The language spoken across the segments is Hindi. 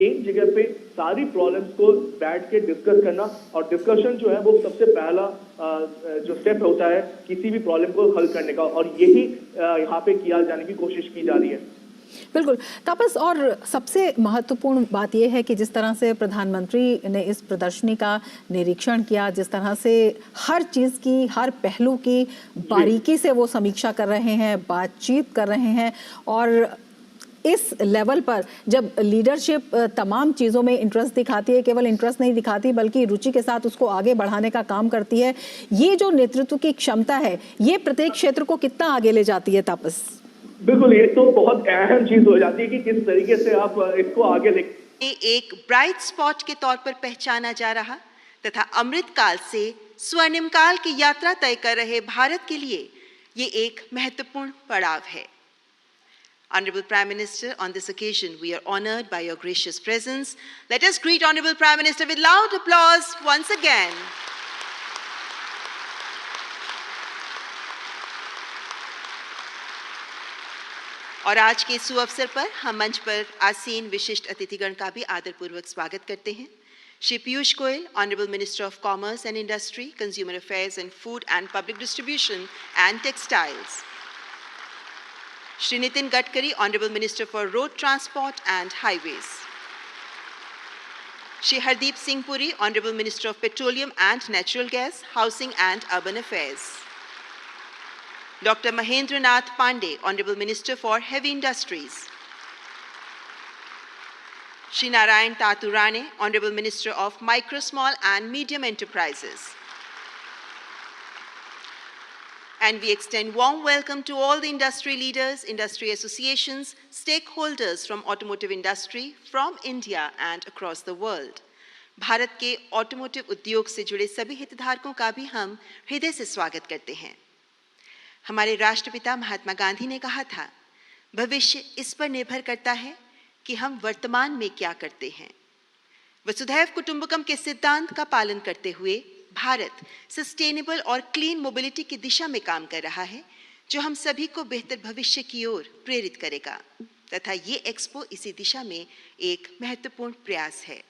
एक जगह पे सारी प्रॉब्लम्स को बैठ के डिस्कस करना, और डिस्कशन जो है वो सबसे पहला जो स्टेप होता है किसी भी प्रॉब्लम को हल करने का, और यही यहाँ पे किया जाने की कोशिश की जा रही है। बिल्कुल तापस, और सबसे महत्वपूर्ण बात यह है कि जिस तरह से प्रधानमंत्री ने इस प्रदर्शनी का निरीक्षण किया, जिस तरह से हर चीज़ की, हर पहलू की बारीकी से वो समीक्षा कर रहे हैं, बातचीत कर रहे हैं, और इस लेवल पर जब लीडरशिप तमाम चीज़ों में इंटरेस्ट दिखाती है, केवल इंटरेस्ट नहीं दिखाती बल्कि रुचि के साथ उसको आगे बढ़ाने का काम करती है, ये जो नेतृत्व की क्षमता है ये प्रत्येक क्षेत्र को कितना आगे ले जाती है तापस? बिल्कुल, ये तो बहुत अहम चीज हो जाती है कि किस तरीके से आप इसको आगे ले। एक ब्राइट स्पॉट के तौर पर पहचाना जा रहा तथा अमृत काल से स्वर्णिम काल की यात्रा तय कर रहे भारत के लिए ये एक महत्वपूर्ण पड़ाव है। Honorable Prime Minister, on this occasion we are honored by your gracious presence. Let us greet Honorable Prime Minister with loud applause once again. और आज के सुअवसर पर हम मंच पर आसीन विशिष्ट अतिथिगण का भी आदरपूर्वक स्वागत करते हैं। Shri Piyush Goyal, honourable minister of commerce and industry, consumer affairs and food and public distribution and textiles. Shri Nitin Gadkari, honourable minister for road transport and highways. Shri Hardeep Singh Puri, honourable minister of petroleum and natural gas, housing and urban affairs. Dr. Mahendra Nath Pandey, Honorable Minister for Heavy Industries. Shri Narayan Taturane, Honorable Minister of Micro, Small and Medium Enterprises. And we extend warm welcome to all the industry leaders, industry associations, stakeholders from automotive industry from India and across the world. Bharat के ऑटोमोटिव उद्योग से जुड़े सभी हितधारकों का भी हम हृदय से स्वागत करते हैं। हमारे राष्ट्रपिता महात्मा गांधी ने कहा था, भविष्य इस पर निर्भर करता है कि हम वर्तमान में क्या करते हैं। वसुधैव कुटुंबकम के सिद्धांत का पालन करते हुए भारत सस्टेनेबल और क्लीन मोबिलिटी की दिशा में काम कर रहा है, जो हम सभी को बेहतर भविष्य की ओर प्रेरित करेगा, तथा ये एक्सपो इसी दिशा में एक महत्वपूर्ण प्रयास है।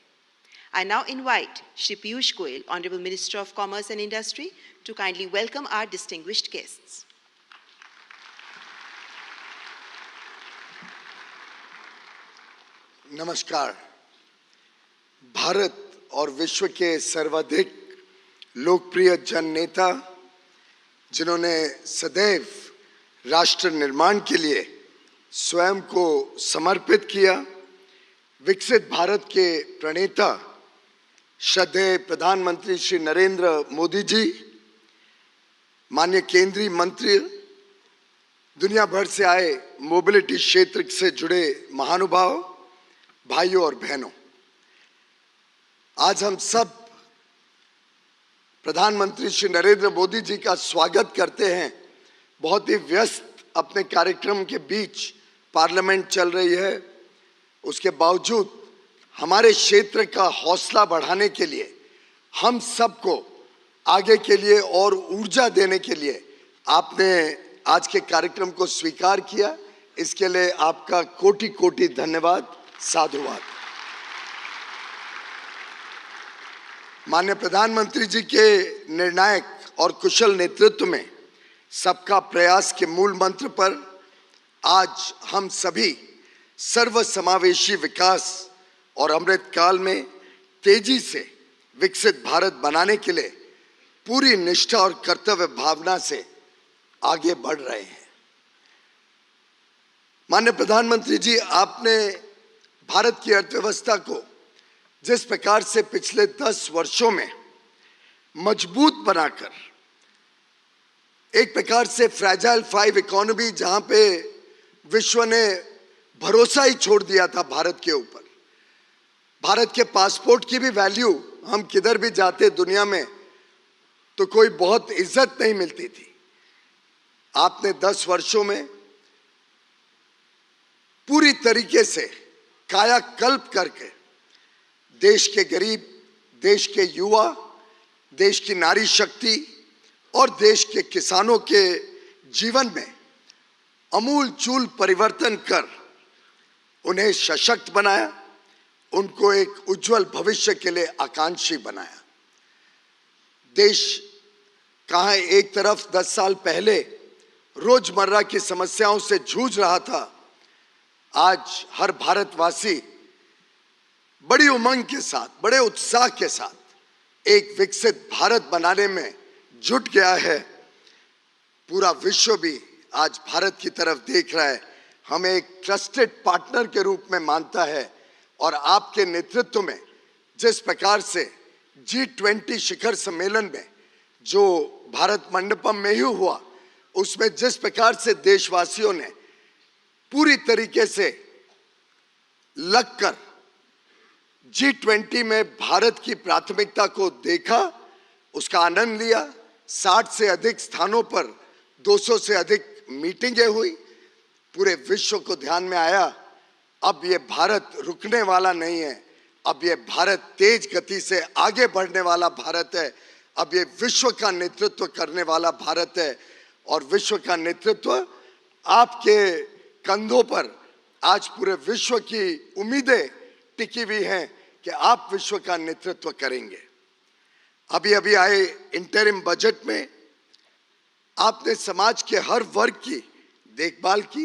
I now invite Shri Piyush Goyal, Honorable Minister of Commerce and Industry, to kindly welcome our distinguished guests. नमस्कार। भारत और विश्व के सर्वाधिक लोकप्रिय जन नेता, जिन्होंने सदैव राष्ट्र निर्माण के लिए स्वयं को समर्पित किया, विकसित भारत के प्रणेता श्रद्धेय प्रधानमंत्री श्री नरेंद्र मोदी जी, माननीय केंद्रीय मंत्री, दुनिया भर से आए मोबिलिटी क्षेत्र से जुड़े महानुभाव, भाइयों और बहनों, आज हम सब प्रधानमंत्री श्री नरेंद्र मोदी जी का स्वागत करते हैं। बहुत ही व्यस्त अपने कार्यक्रम के बीच पार्लियामेंट चल रही है, उसके बावजूद हमारे क्षेत्र का हौसला बढ़ाने के लिए, हम सबको आगे के लिए और ऊर्जा देने के लिए आपने आज के कार्यक्रम को स्वीकार किया। इसके लिए आपका कोटि कोटि धन्यवाद, साधुवाद। माननीय प्रधानमंत्री जी के निर्णायक और कुशल नेतृत्व में सबका प्रयास के मूल मंत्र पर आज हम सभी सर्वसमावेशी विकास और अमृत काल में तेजी से विकसित भारत बनाने के लिए पूरी निष्ठा और कर्तव्य भावना से आगे बढ़ रहे हैं। माननीय प्रधानमंत्री जी, आपने भारत की अर्थव्यवस्था को जिस प्रकार से पिछले 10 वर्षों में मजबूत बनाकर, एक प्रकार से फ्रैजाइल 5 इकोनॉमी, जहां पे विश्व ने भरोसा ही छोड़ दिया था भारत के ऊपर, भारत के पासपोर्ट की भी वैल्यू, हम किधर भी जाते दुनिया में तो कोई बहुत इज्जत नहीं मिलती थी। आपने 10 वर्षों में पूरी तरीके से कायाकल्प करके देश के गरीब, देश के युवा, देश की नारी शक्ति और देश के किसानों के जीवन में अमूल चूल परिवर्तन कर उन्हें सशक्त बनाया, उनको एक उज्जवल भविष्य के लिए आकांक्षी बनाया। देश कहाँ एक तरफ 10 साल पहले रोजमर्रा की समस्याओं से जूझ रहा था, आज हर भारतवासी बड़ी उमंग के साथ, बड़े उत्साह के साथ एक विकसित भारत बनाने में जुट गया है। पूरा विश्व भी आज भारत की तरफ देख रहा है, हमें एक ट्रस्टेड पार्टनर के रूप में मानता है। और आपके नेतृत्व में जिस प्रकार से G20 शिखर सम्मेलन में जो भारत मंडपम में ही हुआ, उसमें जिस प्रकार से देशवासियों ने पूरी तरीके से लगकर G20 में भारत की प्राथमिकता को देखा, उसका आनंद लिया। 60 से अधिक स्थानों पर 200 से अधिक मीटिंगें हुई, पूरे विश्व को ध्यान में आया अब ये भारत रुकने वाला नहीं है, अब ये भारत तेज गति से आगे बढ़ने वाला भारत है, अब ये विश्व का नेतृत्व करने वाला भारत है। और विश्व का नेतृत्व आपके कंधों पर आज पूरे विश्व की उम्मीदें टिकी हुई हैं कि आप विश्व का नेतृत्व करेंगे। अभी अभी आए इंटरिम बजट में आपने समाज के हर वर्ग की देखभाल की,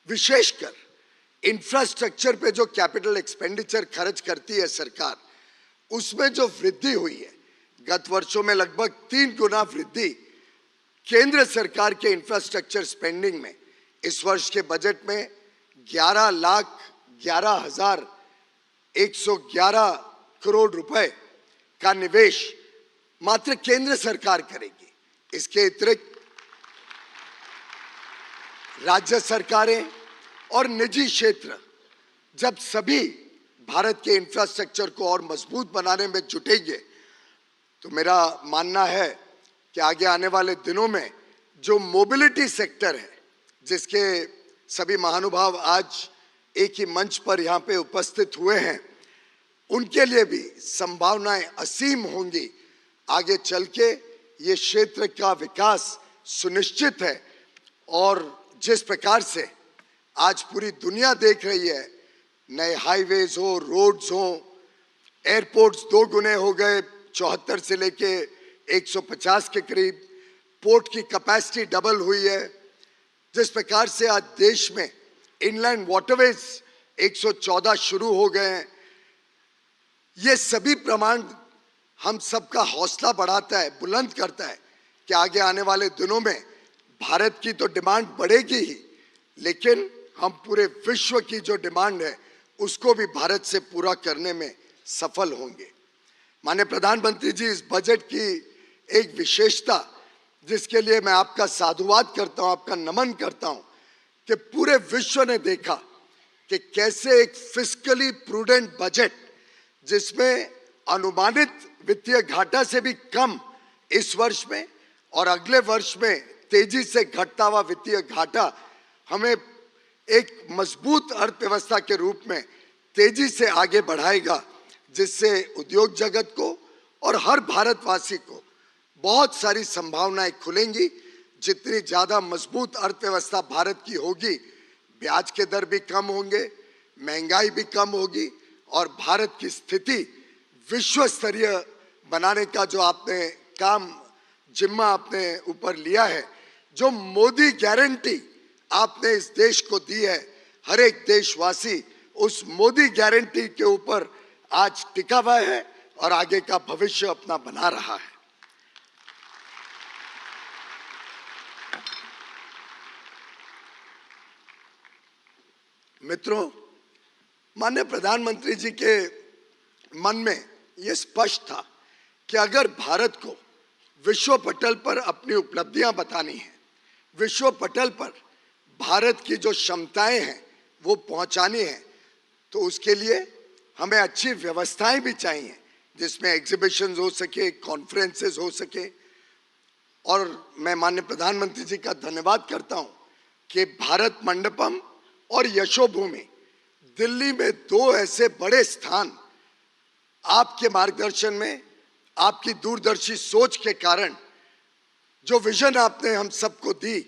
विशेषकर इंफ्रास्ट्रक्चर पे जो कैपिटल एक्सपेंडिचर खर्च करती है सरकार, उसमें जो वृद्धि हुई है, गत वर्षों में लगभग 3 गुना वृद्धि केंद्र सरकार के इंफ्रास्ट्रक्चर स्पेंडिंग में। इस वर्ष के बजट में 11,11,111 करोड़ रुपए का निवेश मात्र केंद्र सरकार करेगी। इसके अतिरिक्त राज्य सरकारें और निजी क्षेत्र जब सभी भारत के इंफ्रास्ट्रक्चर को और मजबूत बनाने में जुटेंगे, तो मेरा मानना है कि आगे आने वाले दिनों में जो मोबिलिटी सेक्टर है, जिसके सभी महानुभाव आज एक ही मंच पर यहाँ पे उपस्थित हुए हैं, उनके लिए भी संभावनाएं असीम होंगी। आगे चल के ये क्षेत्र का विकास सुनिश्चित है। और जिस प्रकार से आज पूरी दुनिया देख रही है, नए हाईवेज हो, रोड्स हो, एयरपोर्ट्स 2 गुने हो गए, 74 से लेके 150 के करीब, पोर्ट की कैपेसिटी डबल हुई है। जिस प्रकार से आज देश में इनलैंड वाटरवेज 114 शुरू हो गए हैं, ये सभी प्रमाण हम सबका हौसला बढ़ाता है, बुलंद करता है कि आगे आने वाले दिनों में भारत की तो डिमांड बढ़ेगी ही, लेकिन हम पूरे विश्व की जो डिमांड है उसको भी भारत से पूरा करने में सफल होंगे। माननीय प्रधानमंत्री जी, इस बजट की एक विशेषता जिसके लिए मैं आपका साधुवाद करता हूं, आपका नमन करता हूं, कि पूरे विश्व ने देखा कि कैसे एक फिस्कली प्रूडेंट बजट, जिसमें अनुमानित वित्तीय घाटा से भी कम इस वर्ष में और अगले वर्ष में तेजी से घटता हुआ वित्तीय घाटा, हमें एक मजबूत अर्थव्यवस्था के रूप में तेजी से आगे बढ़ाएगा, जिससे उद्योग जगत को और हर भारतवासी को बहुत सारी संभावनाएं खुलेंगी। जितनी ज्यादा मजबूत अर्थव्यवस्था भारत की होगी, ब्याज के दर भी कम होंगे, महंगाई भी कम होगी और भारत की स्थिति विश्व स्तरीय बनाने का जो आपने काम जिम्मा आपने ऊपर लिया है, जो मोदी गारंटी आपने इस देश को दी है, हर एक देशवासी उस मोदी गारंटी के ऊपर आज टिका हुआ है और आगे का भविष्य अपना बना रहा है। मित्रों, माननीय प्रधानमंत्री जी के मन में यह स्पष्ट था कि अगर भारत को विश्व पटल पर अपनी उपलब्धियां बतानी है, विश्व पटल पर भारत की जो क्षमताएं हैं वो पहुंचानी है, तो उसके लिए हमें अच्छी व्यवस्थाएं भी चाहिए, जिसमें एग्जीबिशंस हो सके, कॉन्फ्रेंसेस हो सके। और मैं माननीय प्रधानमंत्री जी का धन्यवाद करता हूं कि भारत मंडपम और यशोभूमि दिल्ली में 2 ऐसे बड़े स्थान आपके मार्गदर्शन में, आपकी दूरदर्शी सोच के कारण, जो विजन आपने हम सबको दी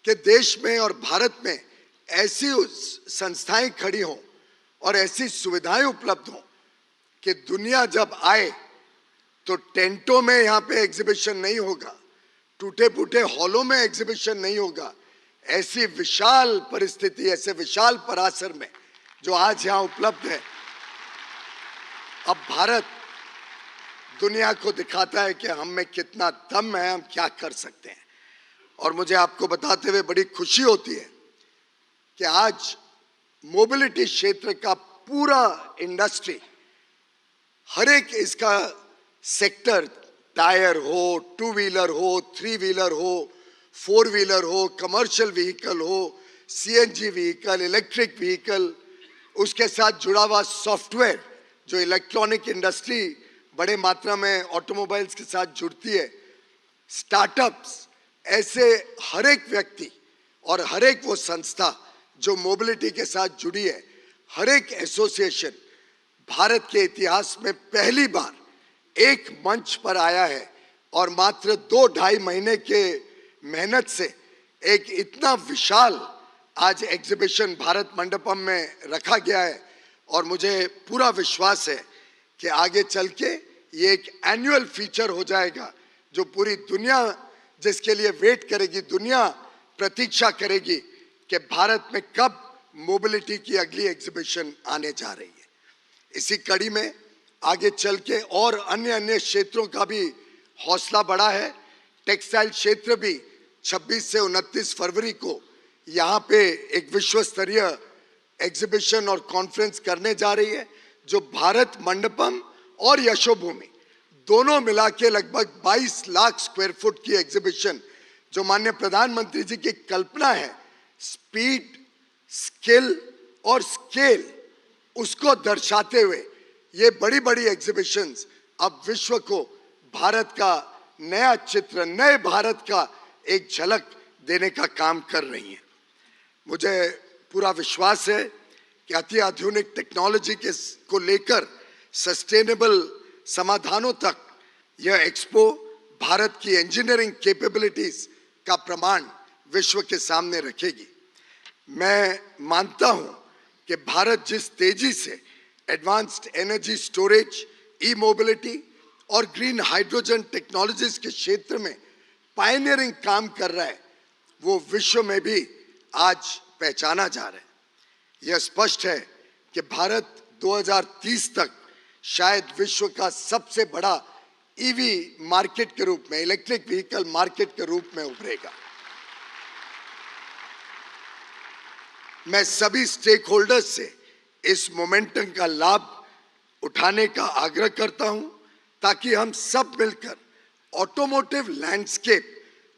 कि देश में और भारत में ऐसी संस्थाएं खड़ी हों और ऐसी सुविधाएं उपलब्ध हों कि दुनिया जब आए तो टेंटों में यहाँ पे एग्जीबिशन नहीं होगा, टूटे फूटे हॉलों में एग्जीबिशन नहीं होगा। ऐसी विशाल परिस्थिति, ऐसे विशाल परासर में जो आज यहाँ उपलब्ध है, अब भारत दुनिया को दिखाता है कि हम में कितना दम है, हम क्या कर सकते हैं। और मुझे आपको बताते हुए बड़ी खुशी होती है कि आज मोबिलिटी क्षेत्र का पूरा इंडस्ट्री, हर एक इसका सेक्टर, टायर हो, टू व्हीलर हो, थ्री व्हीलर हो, फोर व्हीलर हो, कमर्शियल व्हीकल हो, सीएनजी व्हीकल, इलेक्ट्रिक व्हीकल, उसके साथ जुड़ा हुआ सॉफ्टवेयर, जो इलेक्ट्रॉनिक इंडस्ट्री बड़े मात्रा में ऑटोमोबाइल्स के साथ जुड़ती है, स्टार्टअप्स, ऐसे हर एक व्यक्ति और हर एक वो संस्था जो मोबिलिटी के साथ जुड़ी है, हर एक एसोसिएशन भारत के इतिहास में पहली बार एक मंच पर आया है और मात्र 2-2.5 महीने के मेहनत से एक इतना विशाल आज एग्जीबिशन भारत मंडपम में रखा गया है। और मुझे पूरा विश्वास है कि आगे चल के ये एक एनुअल फीचर हो जाएगा जो पूरी दुनिया जिसके लिए वेट करेगी, दुनिया प्रतीक्षा करेगी कि भारत में कब मोबिलिटी की अगली एग्जीबिशन आने जा रही है। इसी कड़ी में आगे चल के और अन्य क्षेत्रों का भी हौसला बढ़ा है। टेक्सटाइल क्षेत्र भी 26 से 29 फरवरी को यहाँ पे एक विश्व स्तरीय एग्जीबिशन और कॉन्फ्रेंस करने जा रही है, जो भारत मंडपम और यशोभूमि दोनों मिला के लगभग 22 लाख स्क्वायर फुट की एग्जीबिशन, जो माननीय प्रधानमंत्री जी की कल्पना है, स्पीड, स्किल और स्केल, उसको दर्शाते हुए ये बड़ी बड़ी एग्जीबिशंस अब विश्व को भारत का नया चित्र, नए भारत का एक झलक देने का काम कर रही हैं। मुझे पूरा विश्वास है कि अति आधुनिक टेक्नोलॉजी को लेकर सस्टेनेबल समाधानों तक यह एक्सपो भारत की इंजीनियरिंग कैपेबिलिटीज का प्रमाण विश्व के सामने रखेगी। मैं मानता हूं कि भारत जिस तेजी से एडवांस्ड एनर्जी स्टोरेज, ई मोबिलिटी और ग्रीन हाइड्रोजन टेक्नोलॉजीज के क्षेत्र में पायनियरिंग काम कर रहा है, वो विश्व में भी आज पहचाना जा रहा है। यह स्पष्ट है कि भारत 2030 तक शायद विश्व का सबसे बड़ा ईवी मार्केट के रूप में, इलेक्ट्रिक व्हीकल मार्केट के रूप में उभरेगा। मैं सभी स्टेक होल्डर्स से इस मोमेंटम का लाभ उठाने का आग्रह करता हूं, ताकि हम सब मिलकर ऑटोमोटिव लैंडस्केप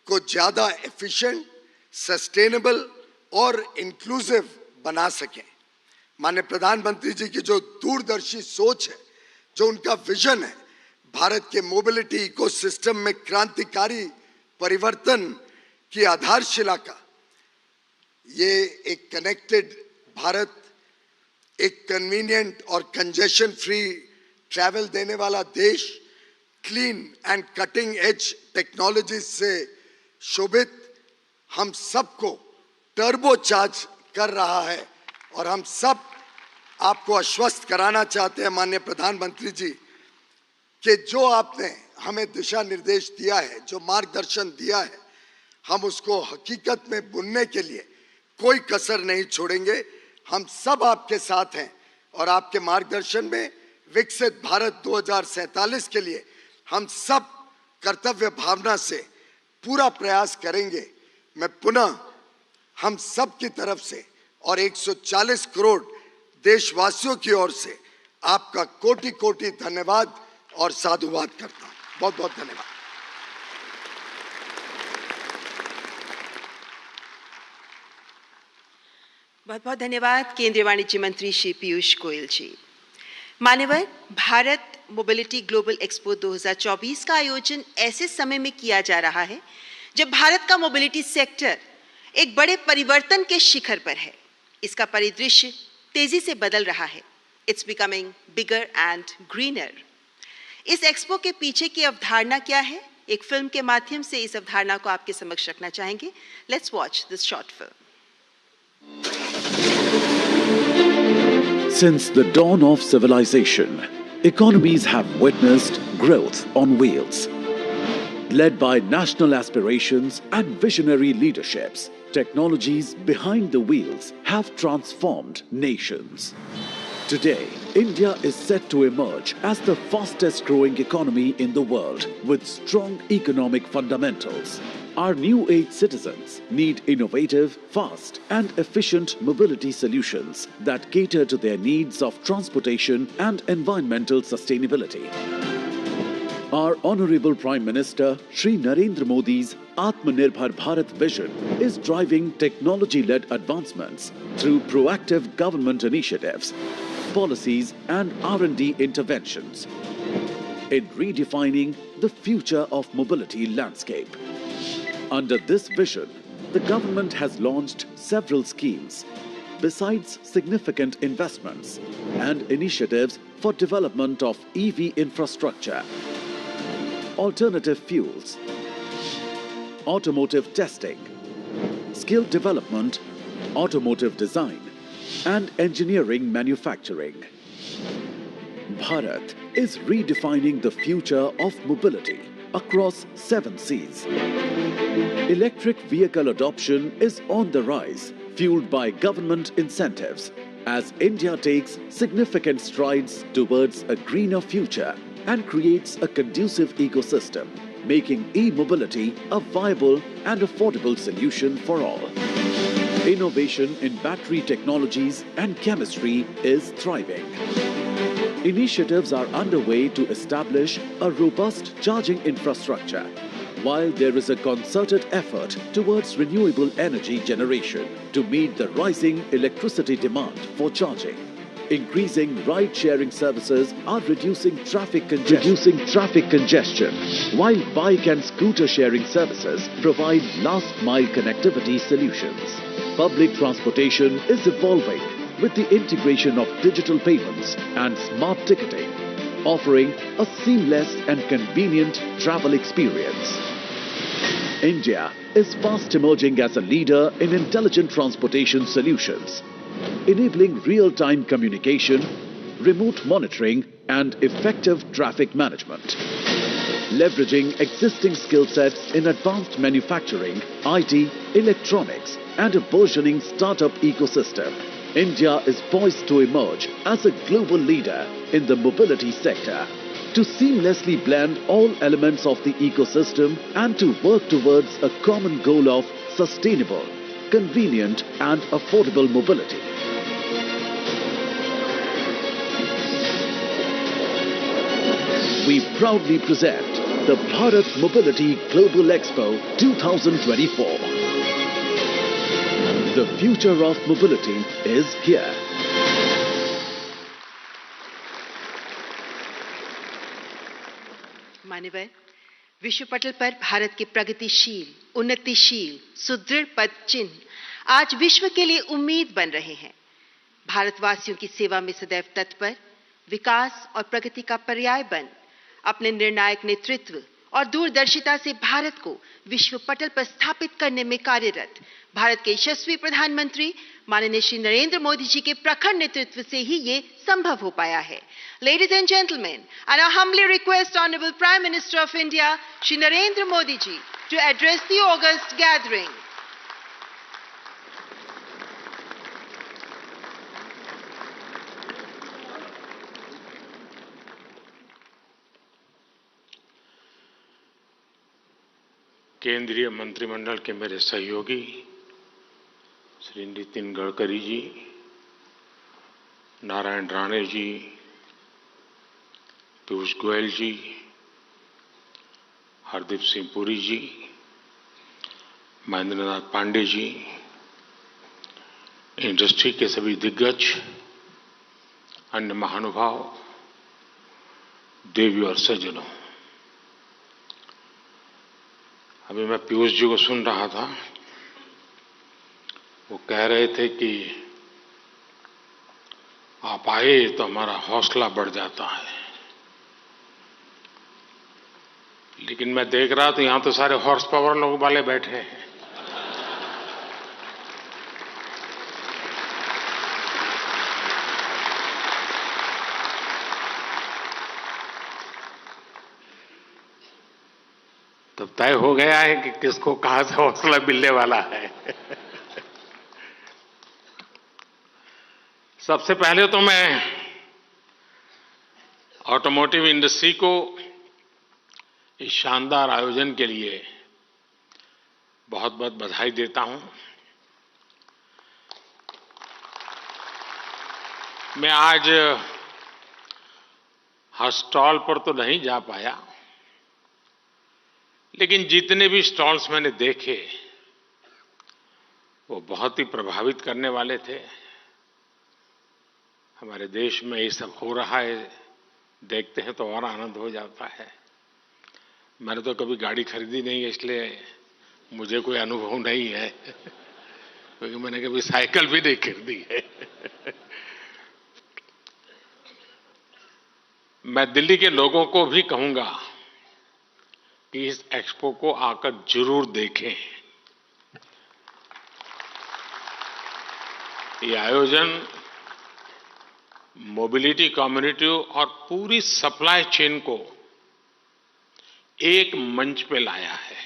को ज्यादा एफिशिएंट, सस्टेनेबल और इंक्लूसिव बना सकें। माननीय प्रधानमंत्री जी की जो दूरदर्शी सोच है, जो उनका विजन है, भारत के मोबिलिटी इकोसिस्टम में क्रांतिकारी परिवर्तन की आधारशिला का, ये एक कनेक्टेड भारत, एक कन्वीनियंट और कंजेशन फ्री ट्रैवल देने वाला देश, clean and cutting edge technology से शोभित, हम सबको टर्बो चार्ज कर रहा है। और हम सब आपको आश्वस्त कराना चाहते हैं माननीय प्रधानमंत्री जी कि जो आपने हमें दिशा निर्देश दिया है, जो मार्गदर्शन दिया है, हम उसको हकीकत में बुनने के लिए कोई कसर नहीं छोड़ेंगे। हम सब आपके साथ हैं और आपके मार्गदर्शन में विकसित भारत 2047 के लिए हम सब कर्तव्य भावना से पूरा प्रयास करेंगे। मैं पुनः हम सब की तरफ से और 140 करोड़ देशवासियों की ओर से आपका कोटि कोटि धन्यवाद और साधुवाद करता हूं। बहुत बहुत धन्यवाद। बहुत बहुत धन्यवाद केंद्रीय वाणिज्य मंत्री श्री पीयूष गोयल जी। मान्यवर, भारत मोबिलिटी ग्लोबल एक्सपो 2024 का आयोजन ऐसे समय में किया जा रहा है जब भारत का मोबिलिटी सेक्टर एक बड़े परिवर्तन के शिखर पर है। इसका परिदृश्य तेजी से बदल रहा है। It's becoming bigger and greener. इस एक्सपो के पीछे की अवधारणा क्या है? एक फिल्म के माध्यम से इस अवधारणा को आपके समक्ष रखना चाहेंगे। Let's watch this short film. Since the dawn of civilization, economies have witnessed growth on wheels. Led by national aspirations and visionary leaderships, technologies behind the wheels have transformed nations. Today, India is set to emerge as the fastest growing economy in the world with strong economic fundamentals. Our new age citizens need innovative, fast and efficient mobility solutions that cater to their needs of transportation and environmental sustainability. Our Honorable Prime Minister Shri Narendra Modi's Atmanirbhar Bharat vision is driving technology-led advancements through proactive government initiatives, policies and R&D interventions in redefining the future of mobility landscape. Under this vision, the government has launched several schemes, besides significant investments and initiatives for development of EV infrastructure, alternative fuels, automotive testing, skill development, automotive design, and engineering manufacturing. Bharat is redefining the future of mobility across 7 seas. Electric vehicle adoption is on the rise, fueled by government incentives, as India takes significant strides towards a greener future and creates a conducive ecosystem, making e-mobility a viable and affordable solution for all. Innovation in battery technologies and chemistry is thriving. Initiatives are underway to establish a robust charging infrastructure, while there is a concerted effort towards renewable energy generation to meet the rising electricity demand for charging. Increasing ride-sharing services are reducing traffic congestion, while bike and scooter sharing services provide last-mile connectivity solutions. Public transportation is evolving with the integration of digital payments and smart ticketing, offering a seamless and convenient travel experience. India is fast emerging as a leader in intelligent transportation solutions, enabling real-time communication, remote monitoring and effective traffic management. Leveraging existing skill sets in advanced manufacturing, IT, electronics and a burgeoning startup ecosystem, India is poised to emerge as a global leader in the mobility sector, to seamlessly blend all elements of the ecosystem and to work towards a common goal of sustainable, convenient and affordable mobility. We proudly present the Bharat Mobility Global Expo 2024. The future of mobility is here. मान्यवर, विश्व पटल पर भारत के प्रगतिशील, उन्नतिशील, सुदृढ़ पद चिन्ह आज विश्व के लिए उम्मीद बन रहे हैं। भारतवासियों की सेवा में सदैव तत्पर, विकास और प्रगति का पर्याय बन, अपने निर्णायक नेतृत्व और दूरदर्शिता से भारत को विश्व पटल पर स्थापित करने में कार्यरत भारत के यशस्वी प्रधानमंत्री माननीय श्री नरेंद्र मोदी जी के प्रखर नेतृत्व से ही ये संभव हो पाया है। Ladies and gentlemen, and I humbly request Honorable Prime Minister of India, Shri Narendra Modi ji, to address the august gathering. केंद्रीय मंत्रिमंडल के मेरे सहयोगी श्री नितिन गडकरी जी, नारायण राणे जी, पीयूष गोयल जी, हरदीप सिंह पुरी जी, महेंद्र नाथ पांडे जी, इंडस्ट्री के सभी दिग्गज, अन्य महानुभाव, देवी और सज्जनों, अभी मैं पीयूष जी को सुन रहा था। वो कह रहे थे कि आप आए तो हमारा हौसला बढ़ जाता है, लेकिन मैं देख रहा तो यहां तो सारे हॉर्स पावर लोग वाले बैठे हैं। तब तय हो गया है कि किसको कहां से हौसला मिलने वाला है। सबसे पहले तो मैं ऑटोमोटिव इंडस्ट्री को इस शानदार आयोजन के लिए बहुत बहुत बधाई देता हूं। मैं आज हर स्टॉल पर तो नहीं जा पाया, लेकिन जितने भी स्टॉल्स मैंने देखे वो बहुत ही प्रभावित करने वाले थे। हमारे देश में ये सब हो रहा है, देखते हैं तो और आनंद हो जाता है। मैंने तो कभी गाड़ी खरीदी नहीं है, इसलिए मुझे कोई अनुभव नहीं है, क्योंकि मैंने कभी साइकिल भी नहीं खरीदी है। मैं दिल्ली के लोगों को भी कहूंगा कि इस एक्सपो को आकर जरूर देखें। ये आयोजन मोबिलिटी कम्युनिटी और पूरी सप्लाई चेन को एक मंच पे लाया है।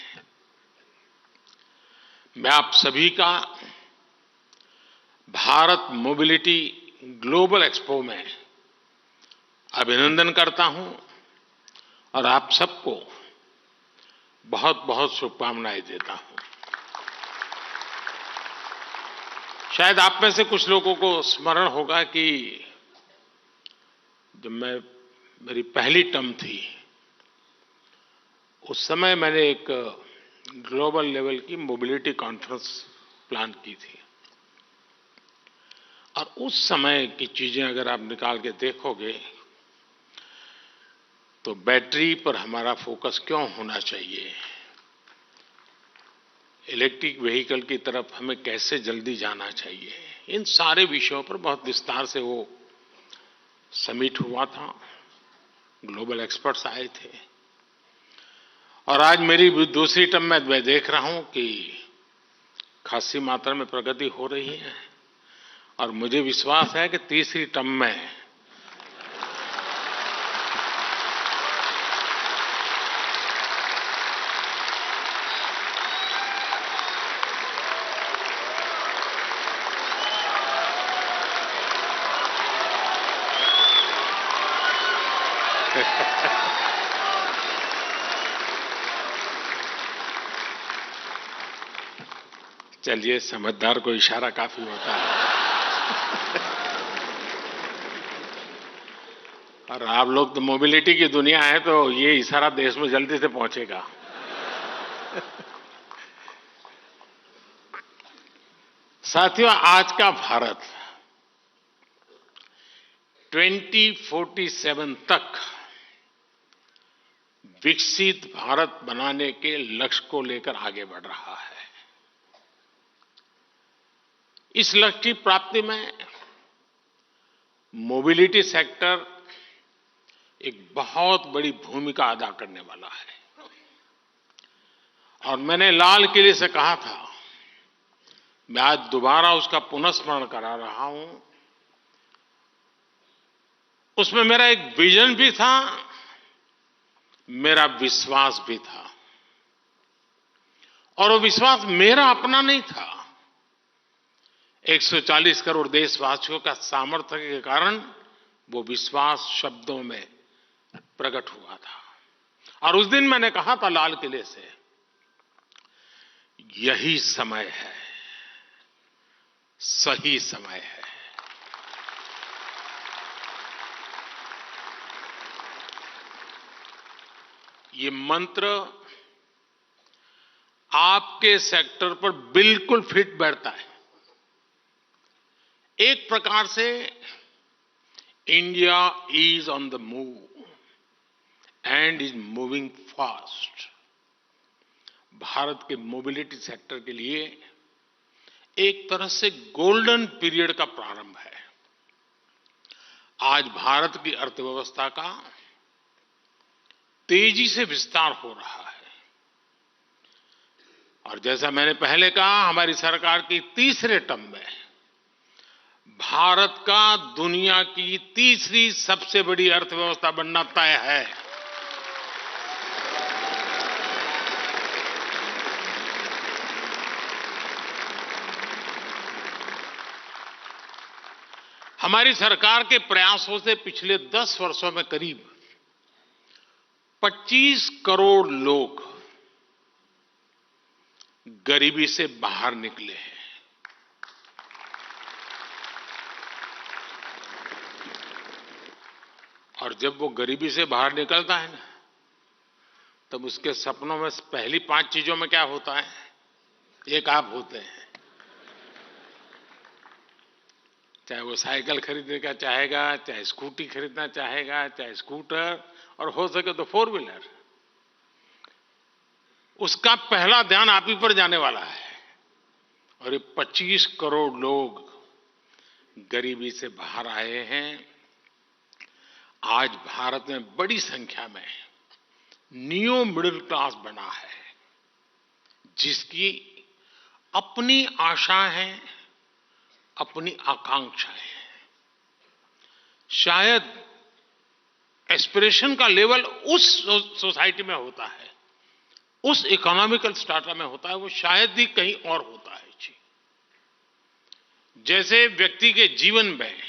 मैं आप सभी का भारत मोबिलिटी ग्लोबल एक्सपो में अभिनंदन करता हूं और आप सबको बहुत बहुत शुभकामनाएं देता हूं। शायद आप में से कुछ लोगों को स्मरण होगा कि जब मेरी पहली टर्म थी, उस समय मैंने एक ग्लोबल लेवल की मोबिलिटी कॉन्फ्रेंस प्लान की थी। और उस समय की चीजें अगर आप निकाल के देखोगे तो बैटरी पर हमारा फोकस क्यों होना चाहिए, इलेक्ट्रिक व्हीकल की तरफ हमें कैसे जल्दी जाना चाहिए, इन सारे विषयों पर बहुत विस्तार से वो समिट हुआ था। ग्लोबल एक्सपर्ट्स आए थे। और आज मेरी दूसरी टर्म में मैं देख रहा हूं कि खासी मात्रा में प्रगति हो रही है और मुझे विश्वास है कि तीसरी टर्म में चलिए, समझदार को इशारा काफी होता है। और आप लोग तो मोबिलिटी की दुनिया है, तो ये इशारा देश में जल्दी से पहुंचेगा। साथियों, आज का भारत 2047 तक विकसित भारत बनाने के लक्ष्य को लेकर आगे बढ़ रहा है। इस लक्ष्य की प्राप्ति में मोबिलिटी सेक्टर एक बहुत बड़ी भूमिका अदा करने वाला है। और मैंने लाल किले से कहा था, मैं आज दोबारा उसका पुनःस्मरण करा रहा हूं। उसमें मेरा एक विजन भी था, मेरा विश्वास भी था। और वो विश्वास मेरा अपना नहीं था, 140 करोड़ देशवासियों का सामर्थ्य के कारण वो विश्वास शब्दों में प्रकट हुआ था। और उस दिन मैंने कहा था लाल किले से, यही समय है, सही समय है। ये मंत्र आपके सेक्टर पर बिल्कुल फिट बैठता है। एक प्रकार से India is on the move and is moving fast. Bharat के मोबिलिटी सेक्टर के लिए एक तरह से गोल्डन पीरियड का प्रारंभ है। आज भारत की अर्थव्यवस्था का तेजी से विस्तार हो रहा है। और जैसा मैंने पहले कहा, हमारी सरकार की तीसरे टर्म में भारत का दुनिया की तीसरी सबसे बड़ी अर्थव्यवस्था बनना तय है। हमारी सरकार के प्रयासों से पिछले 10 वर्षों में करीब 25 करोड़ लोग गरीबी से बाहर निकले हैं। और जब वो गरीबी से बाहर निकलता है ना, तब उसके सपनों में पहली 5 चीजों में क्या होता है? एक आप होते हैं। चाहे वो साइकिल खरीदने का चाहेगा, चाहे स्कूटी खरीदना चाहेगा, चाहे स्कूटर, और हो सके तो 4 व्हीलर। उसका पहला ध्यान आप ही पर जाने वाला है। और ये 25 करोड़ लोग गरीबी से बाहर आए हैं। आज भारत में बड़ी संख्या में न्यू मिडिल क्लास बना है, जिसकी अपनी आशाएं हैं, अपनी आकांक्षाएं हैं। शायद एस्पिरेशन का लेवल उस सोसाइटी में होता है, उस इकोनॉमिकल स्ट्राटा में होता है, वो शायद ही कहीं और होता है जी। जैसे व्यक्ति के जीवन में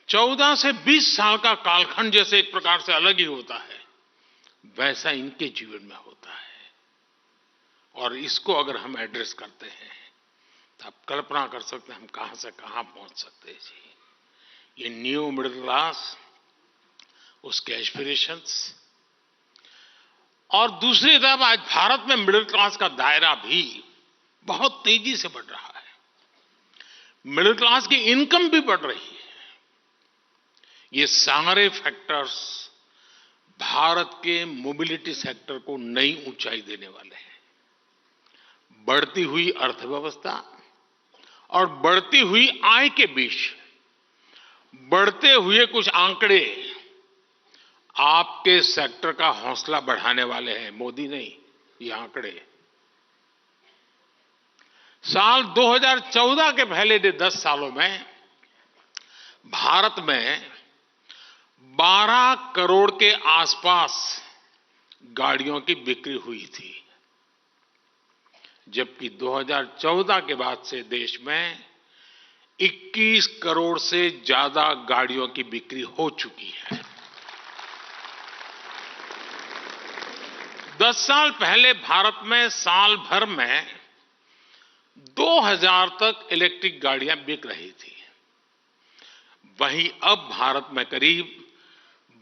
14 से 20 साल का कालखंड जैसे एक प्रकार से अलग ही होता है, वैसा इनके जीवन में होता है। और इसको अगर हम एड्रेस करते हैं तो आप कल्पना कर सकते हैं हम कहां से कहां पहुंच सकते हैं जी। ये न्यू मिडिल क्लास, उसके एस्पिरेशंस, और दूसरी तरफ आज भारत में मिडिल क्लास का दायरा भी बहुत तेजी से बढ़ रहा है। मिडिल क्लास की इनकम भी बढ़ रही है। ये सारे फैक्टर्स भारत के मोबिलिटी सेक्टर को नई ऊंचाई देने वाले हैं। बढ़ती हुई अर्थव्यवस्था और बढ़ती हुई आय के बीच बढ़ते हुए कुछ आंकड़े आपके सेक्टर का हौसला बढ़ाने वाले हैं। मोदी नहीं, ये आंकड़े। साल 2014 के पहले 10 सालों में भारत में 12 करोड़ के आसपास गाड़ियों की बिक्री हुई थी, जबकि 2014 के बाद से देश में 21 करोड़ से ज्यादा गाड़ियों की बिक्री हो चुकी है। 10 साल पहले भारत में साल भर में 2000 तक इलेक्ट्रिक गाड़ियां बिक रही थी। वहीं अब भारत में करीब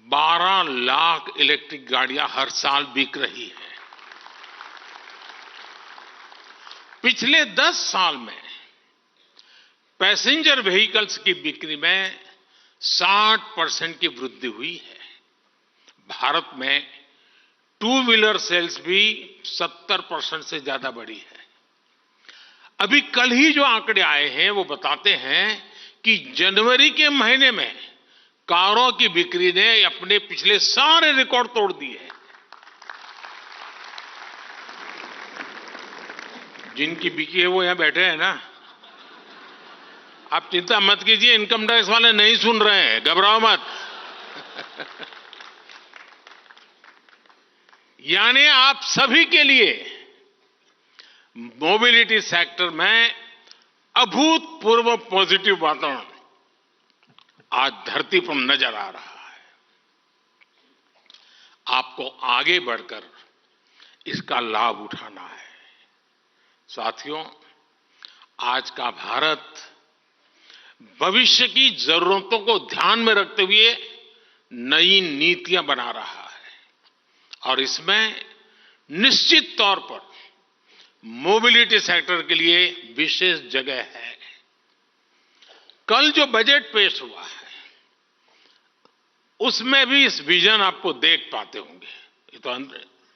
12 लाख इलेक्ट्रिक गाड़ियां हर साल बिक रही हैं। पिछले 10 साल में पैसेंजर व्हीकल्स की बिक्री में 60% की वृद्धि हुई है। भारत में 2 व्हीलर सेल्स भी 70% से ज्यादा बढ़ी है। अभी कल ही जो आंकड़े आए हैं वो बताते हैं कि जनवरी के महीने में कारों की बिक्री ने अपने पिछले सारे रिकॉर्ड तोड़ दिए। जिनकी बिकी है वो यहां बैठे हैं ना। आप चिंता मत कीजिए, इनकम टैक्स वाले नहीं सुन रहे हैं, घबराओ मत। यानी आप सभी के लिए मोबिलिटी सेक्टर में अभूतपूर्व पॉजिटिव वातावरण आज धरती पर नजर आ रहा है। आपको आगे बढ़कर इसका लाभ उठाना है। साथियों, आज का भारत भविष्य की जरूरतों को ध्यान में रखते हुए नई नीतियां बना रहा है, और इसमें निश्चित तौर पर मोबिलिटी सेक्टर के लिए विशेष जगह है। कल जो बजट पेश हुआ है उसमें भी इस विजन आपको देख पाते होंगे। ये तो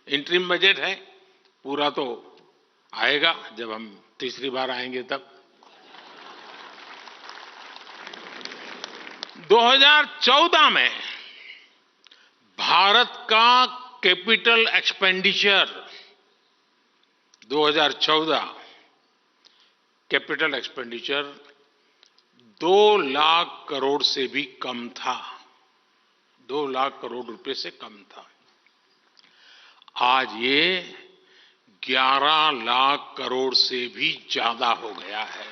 इंटरिम बजट है, पूरा तो आएगा जब हम तीसरी बार आएंगे तब। 2014 में भारत का capital expenditure 2014 capital expenditure 2 lakh crore से भी कम था। 2 लाख करोड़ रुपए से कम था। आज ये 11 लाख करोड़ से भी ज्यादा हो गया है।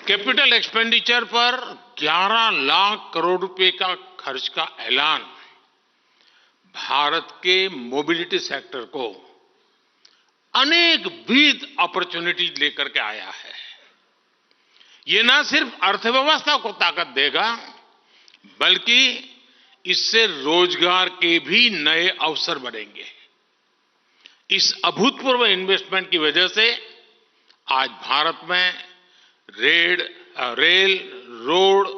कैपिटल एक्सपेंडिचर पर 11 लाख करोड़ रुपए का खर्च का ऐलान भारत के मोबिलिटी सेक्टर को अनेक विद अपॉर्चुनिटीज लेकर के आया है। ये न सिर्फ अर्थव्यवस्था को ताकत देगा, बल्कि इससे रोजगार के भी नए अवसर बनेंगे। इस अभूतपूर्व इन्वेस्टमेंट की वजह से आज भारत में rail, road,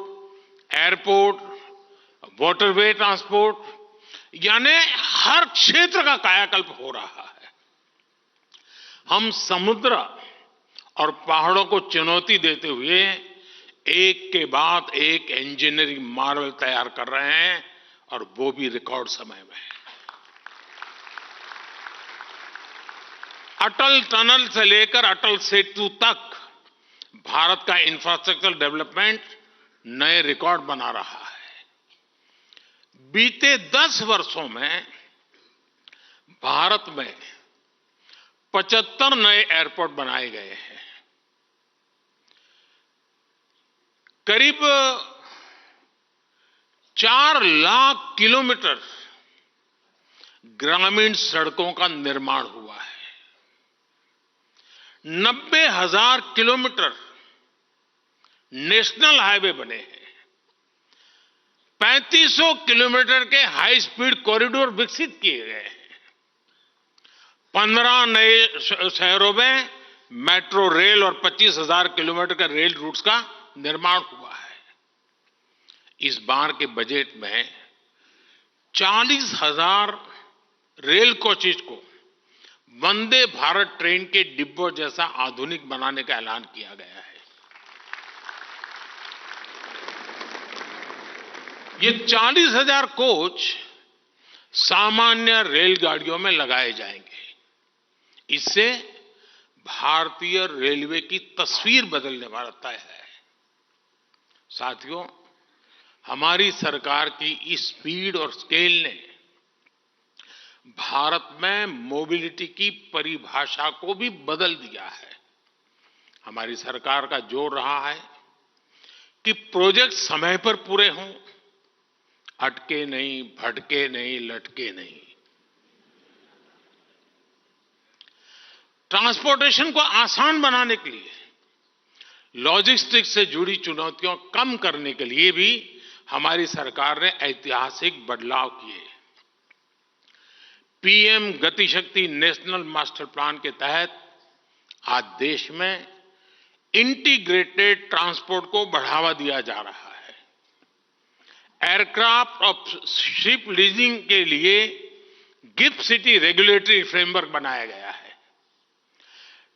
airport, waterway transport यानी हर क्षेत्र का कायाकल्प हो रहा है। हम समुद्र और पहाड़ों को चुनौती देते हुए एक के बाद एक इंजीनियरिंग मार्वल तैयार कर रहे हैं, और वो भी रिकॉर्ड समय में। अटल टनल से लेकर अटल सेतु तक भारत का इंफ्रास्ट्रक्चर डेवलपमेंट नए रिकॉर्ड बना रहा है। बीते 10 वर्षों में भारत में 75 नए एयरपोर्ट बनाए गए हैं। करीब 4 लाख किलोमीटर ग्रामीण सड़कों का निर्माण हुआ है। 90,000 किलोमीटर नेशनल हाईवे बने हैं। 3500 किलोमीटर के हाई स्पीड कॉरिडोर विकसित किए गए हैं। 15 नए शहरों में मेट्रो रेल और 25,000 किलोमीटर का रेल रूट्स का निर्माण हुआ है। इस बार के बजट में 40,000 रेल कोचेज को वंदे भारत ट्रेन के डिब्बों जैसा आधुनिक बनाने का ऐलान किया गया है। ये 40,000 कोच सामान्य रेलगाड़ियों में लगाए जाएंगे। इससे भारतीय रेलवे की तस्वीर बदलने वाला तय है। साथियों, हमारी सरकार की इस स्पीड और स्केल ने भारत में मोबिलिटी की परिभाषा को भी बदल दिया है। हमारी सरकार का जोर रहा है कि प्रोजेक्ट समय पर पूरे हों, अटके नहीं, भटके नहीं, लटके नहीं। ट्रांसपोर्टेशन को आसान बनाने के लिए, लॉजिस्टिक्स से जुड़ी चुनौतियों कम करने के लिए भी हमारी सरकार ने ऐतिहासिक बदलाव किए। पीएम गति शक्ति नेशनल मास्टर प्लान के तहत आज देश में इंटीग्रेटेड ट्रांसपोर्ट को बढ़ावा दिया जा रहा है। एयरक्राफ्ट और शिप लीजिंग के लिए गिफ्ट सिटी रेगुलेटरी फ्रेमवर्क बनाया गया है।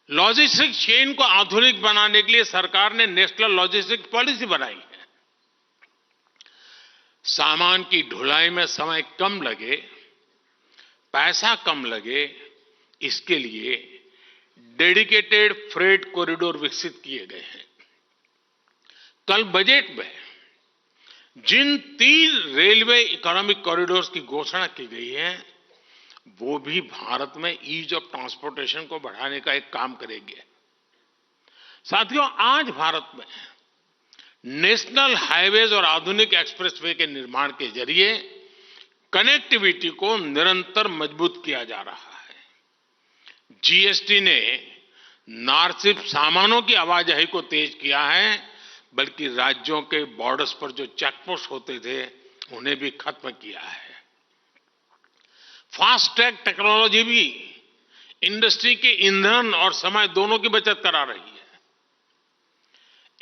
लॉजिस्टिक्स चेन को आधुनिक बनाने के लिए सरकार ने नेशनल लॉजिस्टिक्स पॉलिसी बनाई है। सामान की ढुलाई में समय कम लगे, पैसा कम लगे, इसके लिए डेडिकेटेड फ्रेट कॉरिडोर विकसित किए गए हैं। कल बजट में जिन 3 रेलवे इकोनॉमिक कॉरिडोर्स की घोषणा की गई है, वो भी भारत में ईज ऑफ ट्रांसपोर्टेशन को बढ़ाने का एक काम करेंगे। साथियों, आज भारत में नेशनल हाईवेज और आधुनिक एक्सप्रेसवे के निर्माण के जरिए कनेक्टिविटी को निरंतर मजबूत किया जा रहा है। जीएसटी ने न सिर्फ सामानों की आवाजाही को तेज किया है, बल्कि राज्यों के बॉर्डर्स पर जो चेकपोस्ट होते थे, उन्हें भी खत्म किया है। फास्ट ट्रैक टेक्नोलॉजी भी इंडस्ट्री के ईंधन और समय दोनों की बचत करा रही है।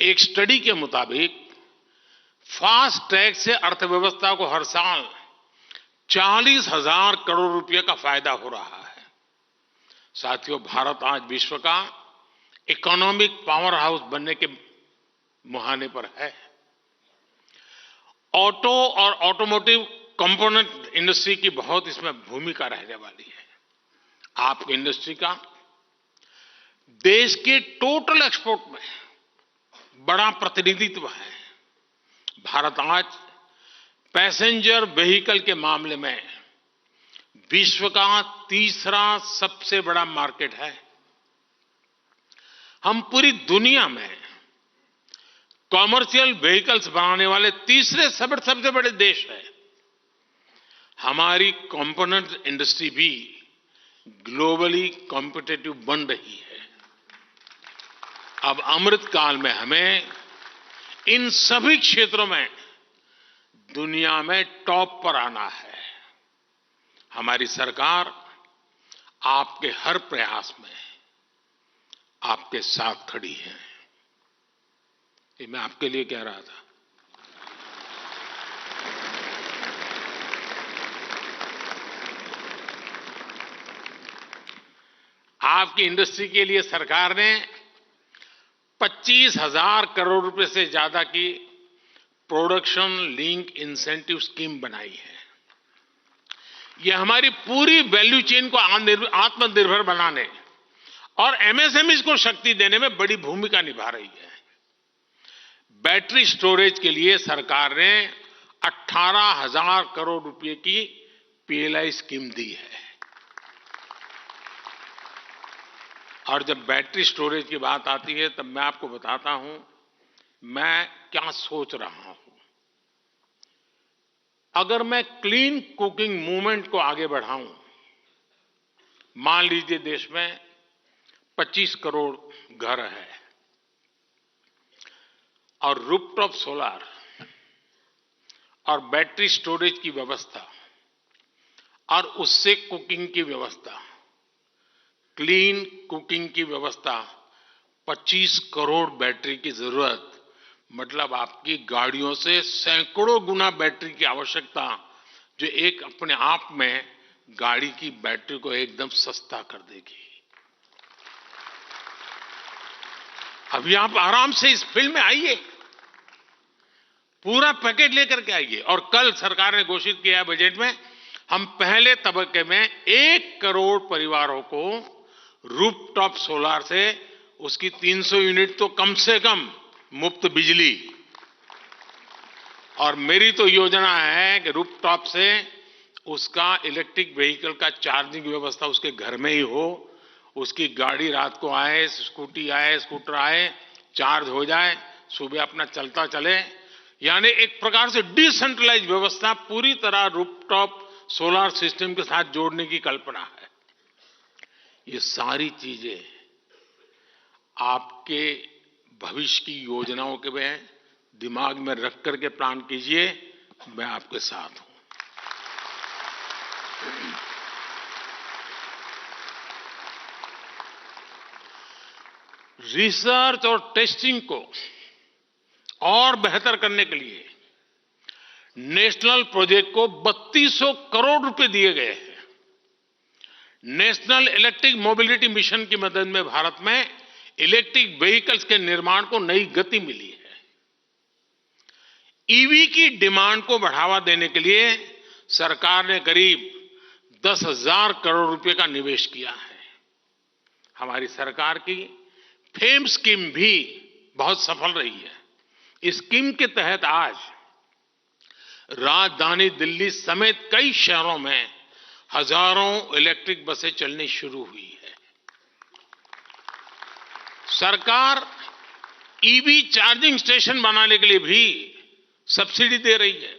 एक स्टडी के मुताबिक फास्ट ट्रैक से अर्थव्यवस्था को हर साल 40,000 करोड़ रुपए का फायदा हो रहा है। साथियों, भारत आज विश्व का इकोनॉमिक पावर हाउस बनने के मुहाने पर है। ऑटो और ऑटोमोटिव कंपोनेंट इंडस्ट्री की बहुत इसमें भूमिका रहने वाली है। आपकी इंडस्ट्री का देश के टोटल एक्सपोर्ट में बड़ा प्रतिनिधित्व है। भारत आज पैसेंजर व्हीकल के मामले में विश्व का 3रा सबसे बड़ा मार्केट है। हम पूरी दुनिया में कॉमर्शियल व्हीकल्स बनाने वाले तीसरे सबसे बड़े देश है। हमारी कंपोनेंट इंडस्ट्री भी ग्लोबली कॉम्पिटिटिव बन रही है। अब अमृत काल में हमें इन सभी क्षेत्रों में दुनिया में टॉप पर आना है। हमारी सरकार आपके हर प्रयास में आपके साथ खड़ी है। ये मैं आपके लिए कह रहा था। आपकी इंडस्ट्री के लिए सरकार ने 25,000 करोड़ रुपए से ज्यादा की प्रोडक्शन लिंक इंसेंटिव स्कीम बनाई है। यह हमारी पूरी वैल्यू चेन को आत्मनिर्भर बनाने और एमएसएमईज को शक्ति देने में बड़ी भूमिका निभा रही है। बैटरी स्टोरेज के लिए सरकार ने 18,000 करोड़ रुपए की पीएलआई स्कीम दी है। और जब बैटरी स्टोरेज की बात आती है तब मैं आपको बताता हूं मैं क्या सोच रहा हूं। अगर मैं क्लीन कुकिंग मूवमेंट को आगे बढ़ाऊं, मान लीजिए देश में 25 करोड़ घर है और रूफटॉप सोलर और बैटरी स्टोरेज की व्यवस्था और उससे कुकिंग की व्यवस्था, क्लीन कुकिंग की व्यवस्था, 25 करोड़ बैटरी की जरूरत, मतलब आपकी गाड़ियों से सैकड़ों गुना बैटरी की आवश्यकता, जो एक अपने आप में गाड़ी की बैटरी को एकदम सस्ता कर देगी। अभी आप आराम से इस फील्ड में आइए, पूरा पैकेज लेकर के आइए। और कल सरकार ने घोषित किया है बजट में, हम पहले तबक्के में 1 करोड़ परिवारों को रूफटॉप सोलर से उसकी 300 यूनिट तो कम से कम मुफ्त बिजली, और मेरी तो योजना है कि रूफटॉप से उसका इलेक्ट्रिक व्हीकल का चार्जिंग व्यवस्था उसके घर में ही हो, उसकी गाड़ी रात को आए, स्कूटी आए, स्कूटर आए, चार्ज हो जाए, सुबह अपना चलता चले। यानी एक प्रकार से डिसेंट्रलाइज व्यवस्था पूरी तरह रूफटॉप सोलर सिस्टम के साथ जोड़ने की कल्पना है। ये सारी चीजें आपके भविष्य की योजनाओं के में दिमाग में रख करके प्लान कीजिए, मैं आपके साथ हूं। रिसर्च और टेस्टिंग को और बेहतर करने के लिए नेशनल प्रोजेक्ट को 3200 करोड़ रुपए दिए गए हैं। नेशनल इलेक्ट्रिक मोबिलिटी मिशन की मदद में भारत में इलेक्ट्रिक व्हीकल्स के निर्माण को नई गति मिली है। ईवी की डिमांड को बढ़ावा देने के लिए सरकार ने करीब 10,000 करोड़ रुपए का निवेश किया है। हमारी सरकार की फेम स्कीम भी बहुत सफल रही है। इस स्कीम के तहत आज राजधानी दिल्ली समेत कई शहरों में हजारों इलेक्ट्रिक बसें चलनी शुरू हुई है। सरकार ईवी चार्जिंग स्टेशन बनाने के लिए भी सब्सिडी दे रही है।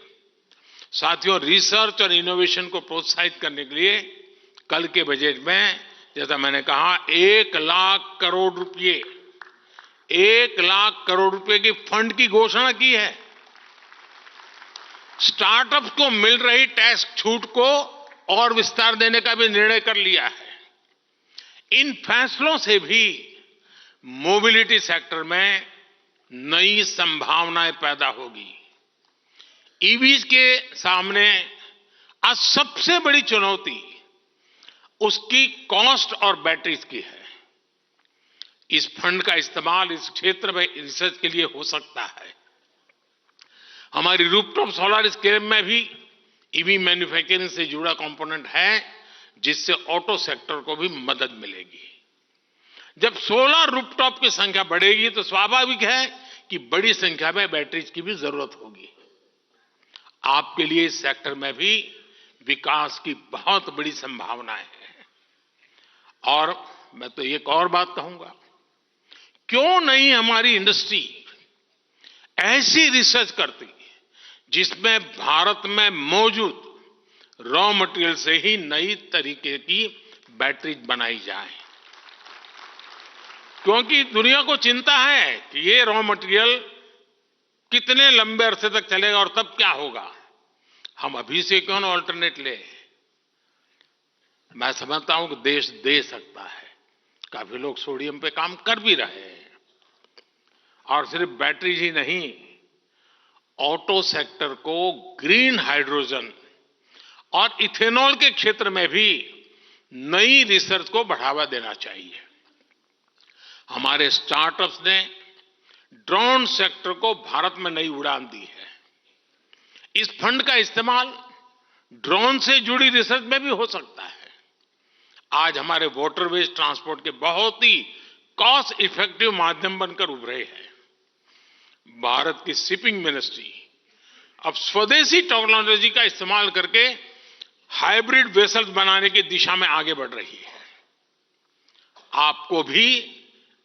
साथियों, रिसर्च और इनोवेशन को प्रोत्साहित करने के लिए कल के बजट में, जैसा मैंने कहा, 1 लाख करोड़ रुपए 1 लाख करोड़ रुपए की फंड की घोषणा की है। स्टार्टअप्स को मिल रही टैक्स छूट को और विस्तार देने का भी निर्णय कर लिया है। इन फैसलों से भी मोबिलिटी सेक्टर में नई संभावनाएं पैदा होगी। ईवीज के सामने आज सबसे बड़ी चुनौती उसकी कॉस्ट और बैटरीज की है। इस फंड का इस्तेमाल इस क्षेत्र में रिसर्च के लिए हो सकता है। हमारी रूफटॉप सोलर स्कीम में भी ईवी मैन्युफैक्चरिंग से जुड़ा कंपोनेंट है, जिससे ऑटो सेक्टर को भी मदद मिलेगी। जब सोलर रूफटॉप की संख्या बढ़ेगी तो स्वाभाविक है कि बड़ी संख्या में बैटरीज की भी जरूरत होगी। आपके लिए इस सेक्टर में भी विकास की बहुत बड़ी संभावनाएं हैं। और मैं तो एक और बात कहूंगा, क्यों नहीं हमारी इंडस्ट्री ऐसी रिसर्च करती जिसमें भारत में मौजूद रॉ मटेरियल से ही नई तरीके की बैटरीज बनाई जाए, क्योंकि दुनिया को चिंता है कि ये रॉ मटेरियल कितने लंबे अरसे तक चलेगा और तब क्या होगा। हम अभी से क्यों ना ऑल्टरनेट ले। मैं समझता हूं कि देश दे सकता है। काफी लोग सोडियम पे काम कर भी रहे हैं, और सिर्फ बैटरीज ही नहीं, ऑटो सेक्टर को ग्रीन हाइड्रोजन और इथेनॉल के क्षेत्र में भी नई रिसर्च को बढ़ावा देना चाहिए। हमारे स्टार्टअप्स ने ड्रोन सेक्टर को भारत में नई उड़ान दी है। इस फंड का इस्तेमाल ड्रोन से जुड़ी रिसर्च में भी हो सकता है। आज हमारे वाटरवेज ट्रांसपोर्ट के बहुत ही कॉस्ट इफेक्टिव माध्यम बनकर उभरे हैं। भारत की शिपिंग मिनिस्ट्री अब स्वदेशी टेक्नोलॉजी का इस्तेमाल करके हाइब्रिड वेसल्स बनाने की दिशा में आगे बढ़ रही है। आपको भी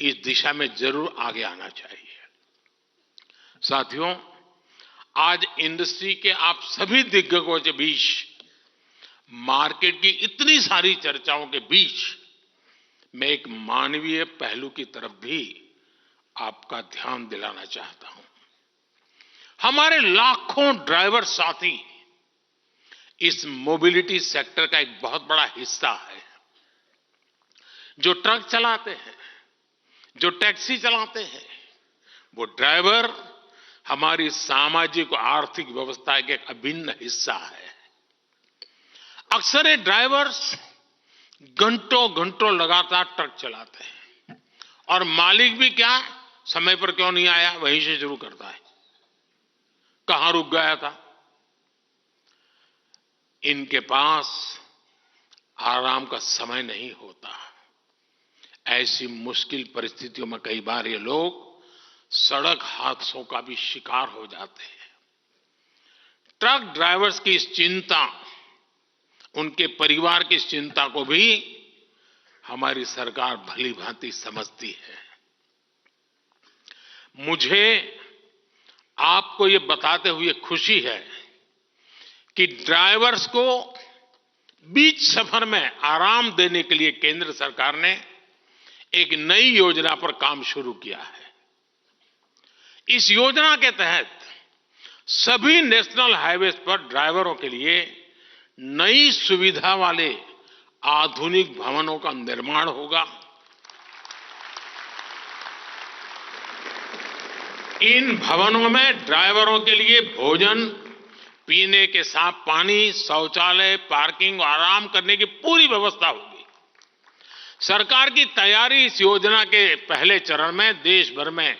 इस दिशा में जरूर आगे आना चाहिए। साथियों, आज इंडस्ट्री के आप सभी दिग्गजों के बीच, मार्केट की इतनी सारी चर्चाओं के बीच, मैं एक मानवीय पहलू की तरफ भी आपका ध्यान दिलाना चाहता हूं। हमारे लाखों ड्राइवर साथी इस मोबिलिटी सेक्टर का एक बहुत बड़ा हिस्सा है। जो ट्रक चलाते हैं, जो टैक्सी चलाते हैं, वो ड्राइवर हमारी सामाजिक और आर्थिक व्यवस्था का एक अभिन्न हिस्सा है। अक्सर ये ड्राइवर्स घंटों घंटों लगातार ट्रक चलाते हैं, और मालिक भी क्या, समय पर क्यों नहीं आया, वहीं से शुरू करता है, कहां रुक गया था। इनके पास आराम का समय नहीं होता। ऐसी मुश्किल परिस्थितियों में कई बार ये लोग सड़क हादसों का भी शिकार हो जाते हैं। ट्रक ड्राइवर्स की इस चिंता, उनके परिवार की इस चिंता को भी हमारी सरकार भली भांति समझती है। मुझे आपको ये बताते हुए खुशी है कि ड्राइवर्स को बीच सफर में आराम देने के लिए केंद्र सरकार ने एक नई योजना पर काम शुरू किया है। इस योजना के तहत सभी नेशनल हाईवेज पर ड्राइवरों के लिए नई सुविधा वाले आधुनिक भवनों का निर्माण होगा। इन भवनों में ड्राइवरों के लिए भोजन, पीने के साफ पानी, शौचालय, पार्किंग और आराम करने की पूरी व्यवस्था होगी। सरकार की तैयारी इस योजना के पहले चरण में देश भर में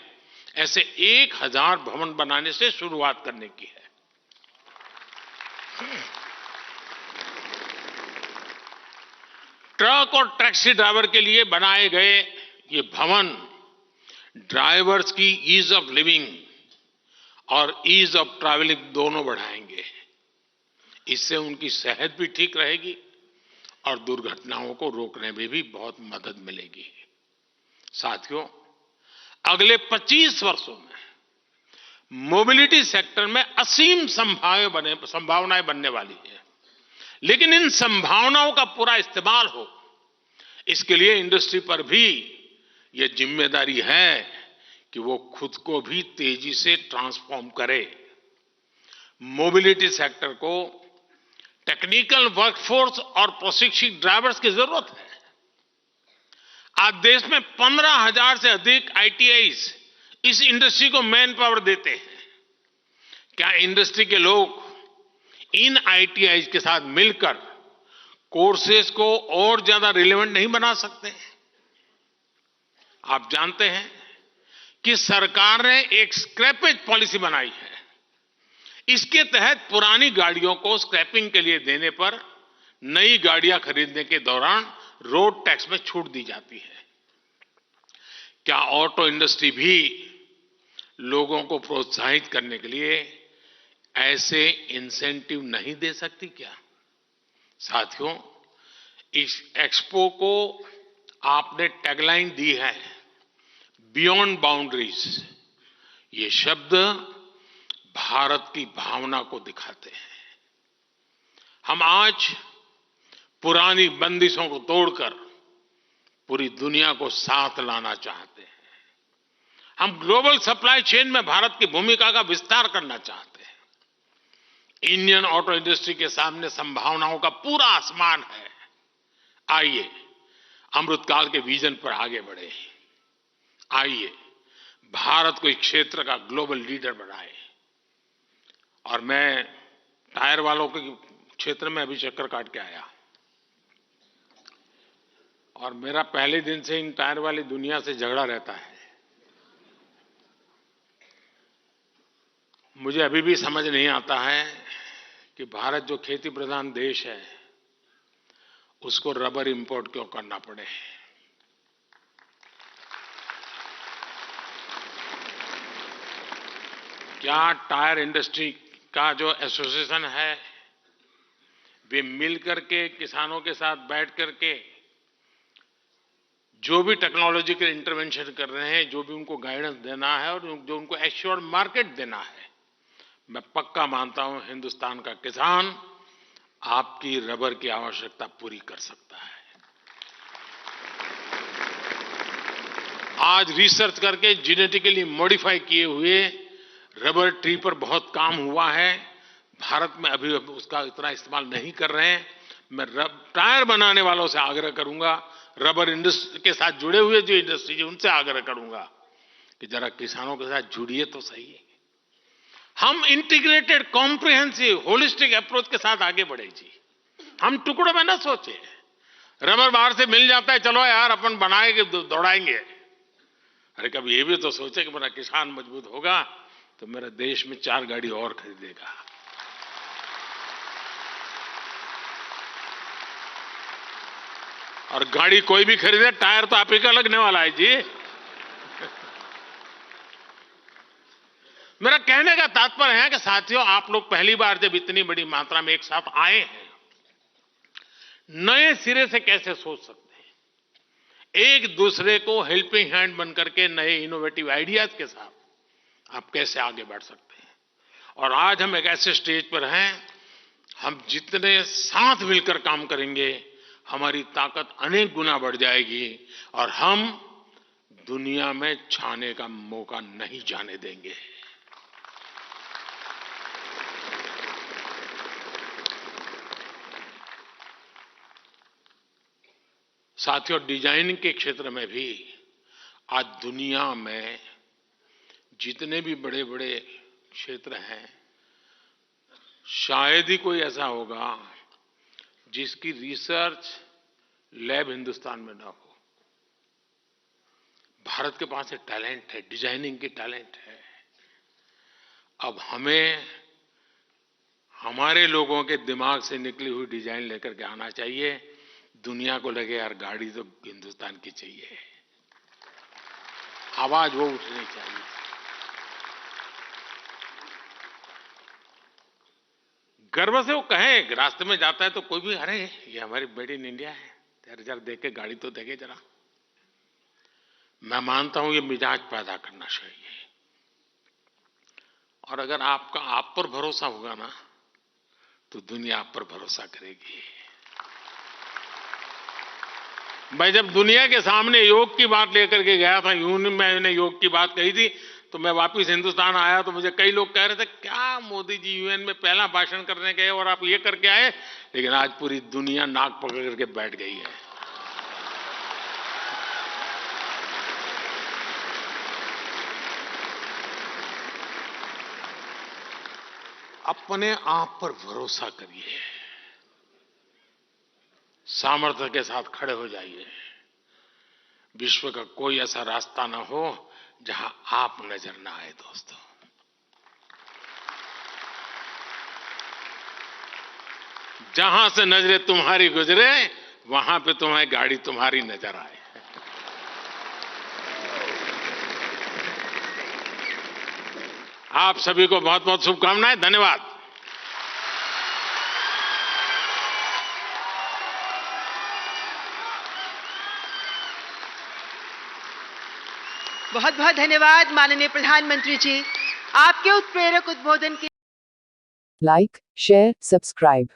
ऐसे 1000 भवन बनाने से शुरुआत करने की है। ट्रक और टैक्सी ड्राइवर के लिए बनाए गए ये भवन ड्राइवर्स की ईज ऑफ लिविंग और ईज ऑफ ट्रैवलिंग दोनों बढ़ाएंगे। इससे उनकी सेहत भी ठीक रहेगी और दुर्घटनाओं को रोकने में भी बहुत मदद मिलेगी। साथियों, अगले 25 वर्षों में मोबिलिटी सेक्टर में असीम संभावनाएं बनने वाली है। लेकिन इन संभावनाओं का पूरा इस्तेमाल हो, इसके लिए इंडस्ट्री पर भी यह जिम्मेदारी है कि वो खुद को भी तेजी से ट्रांसफॉर्म करे। मोबिलिटी सेक्टर को टेक्निकल वर्कफोर्स और प्रशिक्षित ड्राइवर्स की जरूरत है। आज देश में 15,000 से अधिक आईटीआईज इस इंडस्ट्री को मैन पावर देते हैं। क्या इंडस्ट्री के लोग इन आईटीआईज के साथ मिलकर कोर्सेज को और ज्यादा रिलेवेंट नहीं बना सकते? आप जानते हैं कि सरकार ने एक स्क्रैपेज पॉलिसी बनाई है। इसके तहत पुरानी गाड़ियों को स्क्रैपिंग के लिए देने पर नई गाड़ियां खरीदने के दौरान रोड टैक्स में छूट दी जाती है। क्या ऑटो इंडस्ट्री भी लोगों को प्रोत्साहित करने के लिए ऐसे इंसेंटिव नहीं दे सकती क्या? साथियों, इस एक्सपो को आपने टैगलाइन दी है, बियॉन्ड बाउंड्रीज। ये शब्द भारत की भावना को दिखाते हैं। हम आज पुरानी बंदिशों को तोड़कर पूरी दुनिया को साथ लाना चाहते हैं। हम ग्लोबल सप्लाई चेन में भारत की भूमिका का विस्तार करना चाहते हैं। इंडियन ऑटो इंडस्ट्री के सामने संभावनाओं का पूरा आसमान है। आइए अमृतकाल के विजन पर आगे बढ़े। आइए भारत को इस क्षेत्र का ग्लोबल लीडर बनाए। और मैं टायर वालों के क्षेत्र में अभी चक्कर काट के आया और मेरा पहले दिन से इन टायर वाली दुनिया से झगड़ा रहता है। मुझे अभी भी समझ नहीं आता है कि भारत जो खेती प्रधान देश है उसको रबर इंपोर्ट क्यों करना पड़े। क्या टायर इंडस्ट्री का जो एसोसिएशन है वे मिलकर के किसानों के साथ बैठ करके जो भी टेक्नोलॉजिकल इंटरवेंशन कर रहे हैं, जो भी उनको गाइडेंस देना है और जो उनको एश्योर्ड मार्केट देना है, मैं पक्का मानता हूं हिंदुस्तान का किसान आपकी रबर की आवश्यकता पूरी कर सकता है। आज रिसर्च करके जेनेटिकली मॉडिफाई किए हुए रबर ट्री पर बहुत काम हुआ है। भारत में अभी उसका इतना इस्तेमाल नहीं कर रहे हैं। मैं टायर बनाने वालों से आग्रह करूंगा, रबर इंडस्ट्री के साथ जुड़े हुए जो इंडस्ट्री है उनसे आग्रह करूंगा कि जरा किसानों के साथ जुड़िए तो सही। हम इंटीग्रेटेड, कॉम्प्रिहेंसिव, होलिस्टिक अप्रोच के साथ आगे बढ़े जी। हम टुकड़ों में ना सोचे। रबर बाहर से मिल जाता है, चलो यार अपन बनाएंगे, दौड़ाएंगे। अरे कभी ये भी तो सोचे कि मेरा किसान मजबूत होगा तो मेरा देश में 4 गाड़ी और खरीदेगा। और गाड़ी कोई भी खरीदे, टायर तो आप ही का लगने वाला है जी। मेरा कहने का तात्पर्य है कि साथियों, आप लोग पहली बार जब इतनी बड़ी मात्रा में एक साथ आए हैं, नए सिरे से कैसे सोच सकते हैं। एक दूसरे को हेल्पिंग हैंड बन करके नए इनोवेटिव आइडियाज के साथ आप कैसे आगे बढ़ सकते हैं। और आज हम एक ऐसे स्टेज पर हैं, हम जितने साथ मिलकर काम करेंगे हमारी ताकत अनेक गुना बढ़ जाएगी और हम दुनिया में छाने का मौका नहीं जाने देंगे। साथियों, डिजाइनिंग के क्षेत्र में भी आज दुनिया में जितने भी बड़े बड़े क्षेत्र हैं, शायद ही कोई ऐसा होगा जिसकी रिसर्च लैब हिंदुस्तान में ना हो। भारत के पास एक टैलेंट है, डिजाइनिंग की टैलेंट है। अब हमें हमारे लोगों के दिमाग से निकली हुई डिजाइन लेकर के आना चाहिए। दुनिया को लगे यार गाड़ी तो हिंदुस्तान की चाहिए, आवाज वो उठनी चाहिए। गर्व से वो कहे, रास्ते में जाता है तो कोई भी, अरे ये हमारी मेड इन इंडिया है, तेरे जरा देखे गाड़ी तो देखे जरा। मैं मानता हूं ये मिजाज पैदा करना चाहिए। और अगर आपका आप पर भरोसा होगा ना तो दुनिया आप पर भरोसा करेगी। मैं जब दुनिया के सामने योग की बात लेकर के गया था, यूं मैंने योग की बात कही थी, तो मैं वापस हिंदुस्तान आया तो मुझे कई लोग कह रहे थे क्या मोदी जी यूएन में पहला भाषण करने गए और आप ये करके आए। लेकिन आज पूरी दुनिया नाक पकड़ करके बैठ गई है। अपने आप पर भरोसा करिए, सामर्थ्य के साथ खड़े हो जाइए। विश्व का कोई ऐसा रास्ता ना हो जहां आप नजर ना आए। दोस्तों, जहां से नजरें तुम्हारी गुजरे वहां पे तुम्हें गाड़ी तुम्हारी नजर आए। आप सभी को बहुत बहुत शुभकामनाएं। धन्यवाद। बहुत बहुत धन्यवाद माननीय प्रधानमंत्री जी। आपके उत्प्रेरक उद्बोधन के Like, share, subscribe.